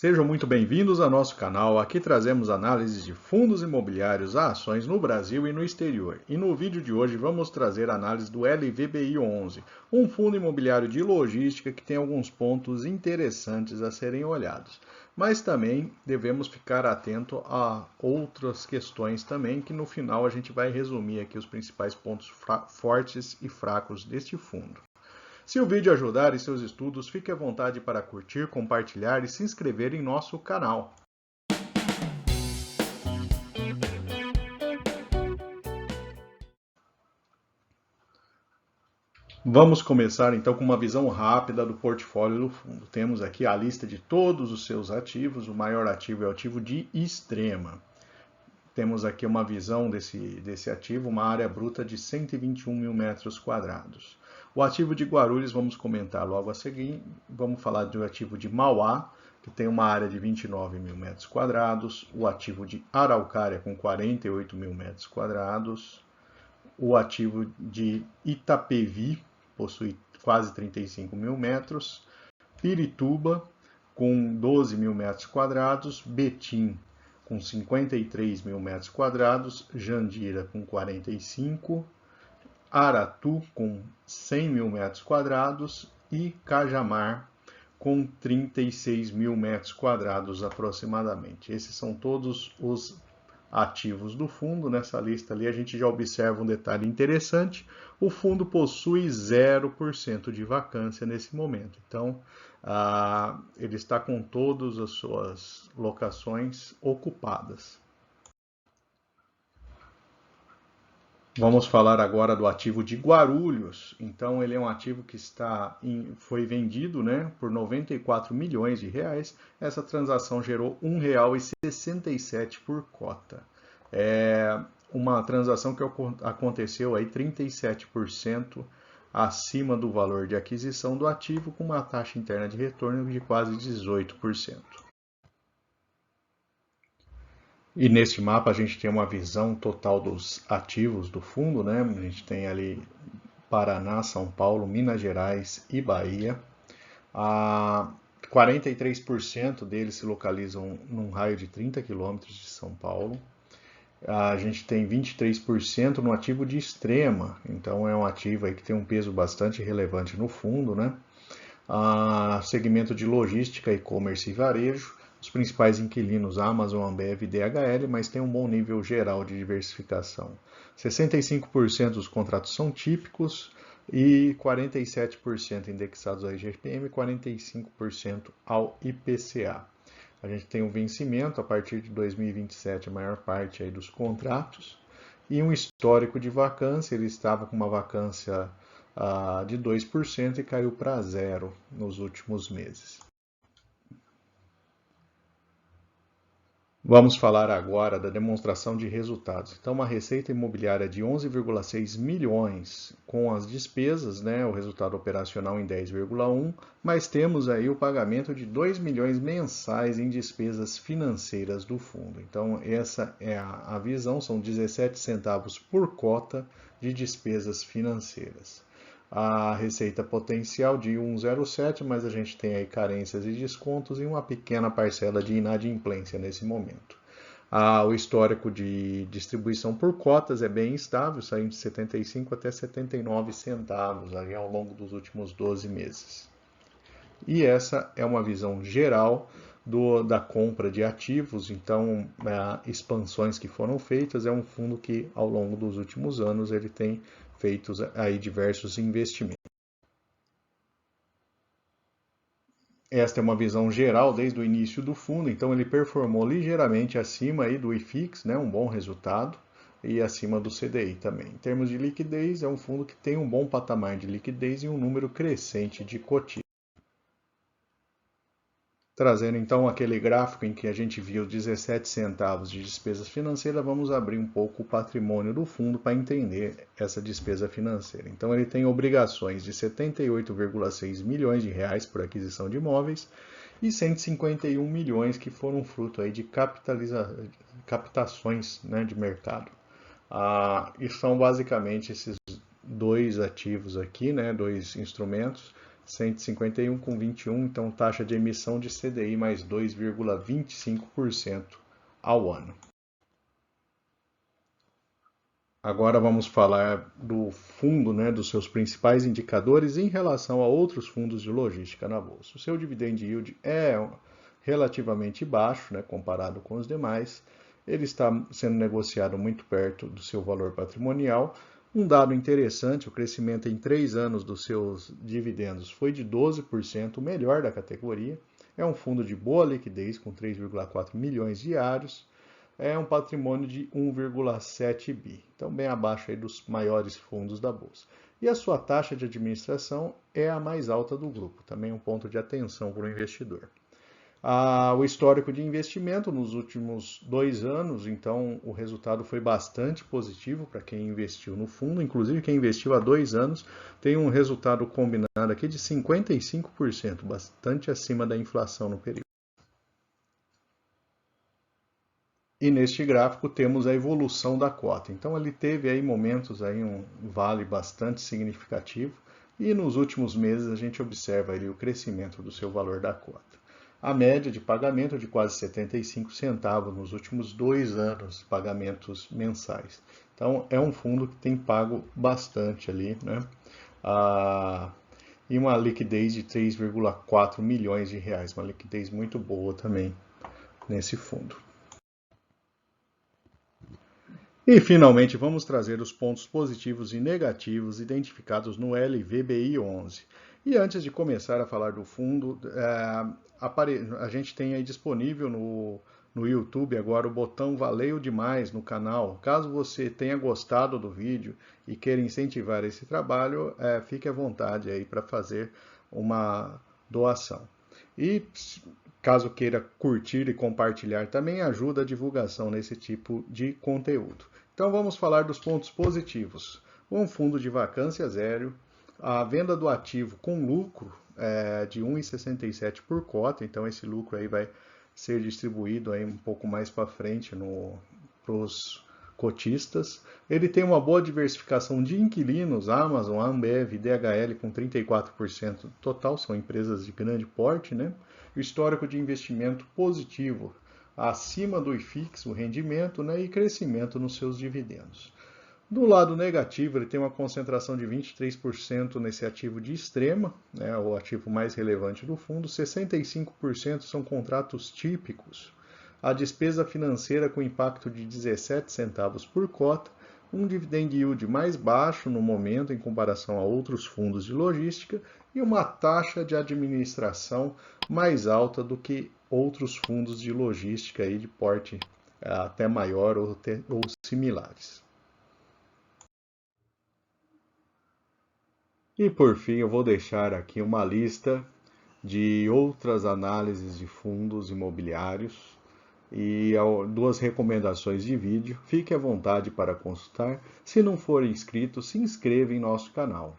Sejam muito bem-vindos ao nosso canal. Aqui trazemos análises de fundos imobiliários a ações no Brasil e no exterior. E no vídeo de hoje vamos trazer a análise do LVBI11, um fundo imobiliário de logística que tem alguns pontos interessantes a serem olhados. Mas também devemos ficar atento a outras questões também, que no final a gente vai resumir aqui os principais pontos fortes e fracos deste fundo. Se o vídeo ajudar em seus estudos, fique à vontade para curtir, compartilhar e se inscrever em nosso canal. Vamos começar então com uma visão rápida do portfólio do fundo. Temos aqui a lista de todos os seus ativos. O maior ativo é o ativo de Extrema. Temos aqui uma visão desse ativo, uma área bruta de 121 mil metros quadrados. O ativo de Guarulhos vamos comentar logo a seguir. Vamos falar do ativo de Mauá, que tem uma área de 29 mil metros quadrados. O ativo de Araucária, com 48 mil metros quadrados. O ativo de Itapevi, possui quase 35 mil metros. Pirituba, com 12 mil metros quadrados. Betim, com 53 mil metros quadrados, Jandira com 45, Aratu com 100 mil metros quadrados e Cajamar com 36 mil metros quadrados aproximadamente. Esses são todos os ativos do fundo. Nessa lista ali a gente já observa um detalhe interessante: o fundo possui 0% de vacância nesse momento. Então, ele está com todas as suas locações ocupadas. Vamos falar agora do ativo de Guarulhos. Então, ele é um ativo que foi vendido, por 94 milhões de reais. Essa transação gerou R$ 1,67 por cota. É uma transação que aconteceu aí 37% acima do valor de aquisição do ativo, com uma taxa interna de retorno de quase 18%. E neste mapa a gente tem uma visão total dos ativos do fundo, A gente tem ali Paraná, São Paulo, Minas Gerais e Bahia. 43% deles se localizam num raio de 30 quilômetros de São Paulo. A gente tem 23% no ativo de Extrema, então é um ativo aí que tem um peso bastante relevante no fundo, Segmento de logística, e-commerce e varejo. Os principais inquilinos, Amazon, Ambev e DHL, mas tem um bom nível geral de diversificação. 65% dos contratos são típicos e 47% indexados ao IGPM e 45% ao IPCA. A gente tem um vencimento a partir de 2027, a maior parte aí dos contratos, e um histórico de vacância. Ele estava com uma vacância de 2% e caiu para 0% nos últimos meses. Vamos falar agora da demonstração de resultados. Então, uma receita imobiliária de 11,6 milhões com as despesas, o resultado operacional em 10,1, mas temos aí o pagamento de 2 milhões mensais em despesas financeiras do fundo. Então, essa é a visão, são 17 centavos por cota de despesas financeiras. A receita potencial de 1,07, mas a gente tem aí carências e descontos e uma pequena parcela de inadimplência nesse momento. O histórico de distribuição por cotas é bem estável, saindo de 75 até 79 centavos aí ao longo dos últimos 12 meses. E essa é uma visão geral da compra de ativos. Então, expansões que foram feitas. É um fundo que ao longo dos últimos anos ele tem feito aí diversos investimentos. Esta é uma visão geral desde o início do fundo. Então, ele performou ligeiramente acima aí do IFIX, um bom resultado, e acima do CDI também. Em termos de liquidez, é um fundo que tem um bom patamar de liquidez e um número crescente de cotistas. Trazendo então aquele gráfico em que a gente viu 17 centavos de despesas financeiras, vamos abrir um pouco o patrimônio do fundo para entender essa despesa financeira. Então, ele tem obrigações de 78,6 milhões de reais por aquisição de imóveis e 151 milhões que foram fruto aí de captações de mercado. E são basicamente esses dois ativos aqui, dois instrumentos, 151,21, então taxa de emissão de CDI mais 2,25% ao ano. Agora vamos falar do fundo, né, dos seus principais indicadores em relação a outros fundos de logística na bolsa. O seu dividend yield é relativamente baixo, né, comparado com os demais. Ele está sendo negociado muito perto do seu valor patrimonial. Um dado interessante, o crescimento em 3 anos dos seus dividendos foi de 12%, o melhor da categoria. É um fundo de boa liquidez, com 3,4 milhões diários. É um patrimônio de 1,7 bi, então bem abaixo aí dos maiores fundos da bolsa. E a sua taxa de administração é a mais alta do grupo, também um ponto de atenção para o investidor. O histórico de investimento nos últimos 2 anos, então o resultado foi bastante positivo para quem investiu no fundo, inclusive quem investiu há 2 anos tem um resultado combinado aqui de 55%, bastante acima da inflação no período. E neste gráfico temos a evolução da cota. Então ele teve aí momentos aí um vale bastante significativo e nos últimos meses a gente observa ali o crescimento do seu valor da cota. A média de pagamento de quase 75 centavos nos últimos 2 anos, pagamentos mensais. Então é um fundo que tem pago bastante ali, né? E uma liquidez de 3,4 milhões de reais, uma liquidez muito boa também nesse fundo. E, finalmente, vamos trazer os pontos positivos e negativos identificados no LVBI11. E antes de começar a falar do fundo, a gente tem aí disponível no YouTube agora o botão Valeu Demais no canal. Caso você tenha gostado do vídeo e queira incentivar esse trabalho, fique à vontade aí para fazer uma doação. E caso queira curtir e compartilhar, também ajuda a divulgação nesse tipo de conteúdo. Então vamos falar dos pontos positivos. Um fundo de vacância zero, a venda do ativo com lucro de 1,67 por cota, então esse lucro aí vai ser distribuído aí um pouco mais para frente para os cotistas. Ele tem uma boa diversificação de inquilinos, Amazon, Ambev, DHL com 34% total, são empresas de grande porte, né? O histórico de investimento positivo, acima do IFIX, o rendimento, né, e crescimento nos seus dividendos. Do lado negativo, ele tem uma concentração de 23% nesse ativo de extrema, né, o ativo mais relevante do fundo, 65% são contratos típicos. A despesa financeira com impacto de 17 centavos por cota, um dividend yield mais baixo no momento em comparação a outros fundos de logística e uma taxa de administração mais alta do que outros fundos de logística aí de porte até maior ou similares. E por fim, eu vou deixar aqui uma lista de outras análises de fundos imobiliários e 2 recomendações de vídeo. Fique à vontade para consultar. Se não for inscrito, se inscreva em nosso canal.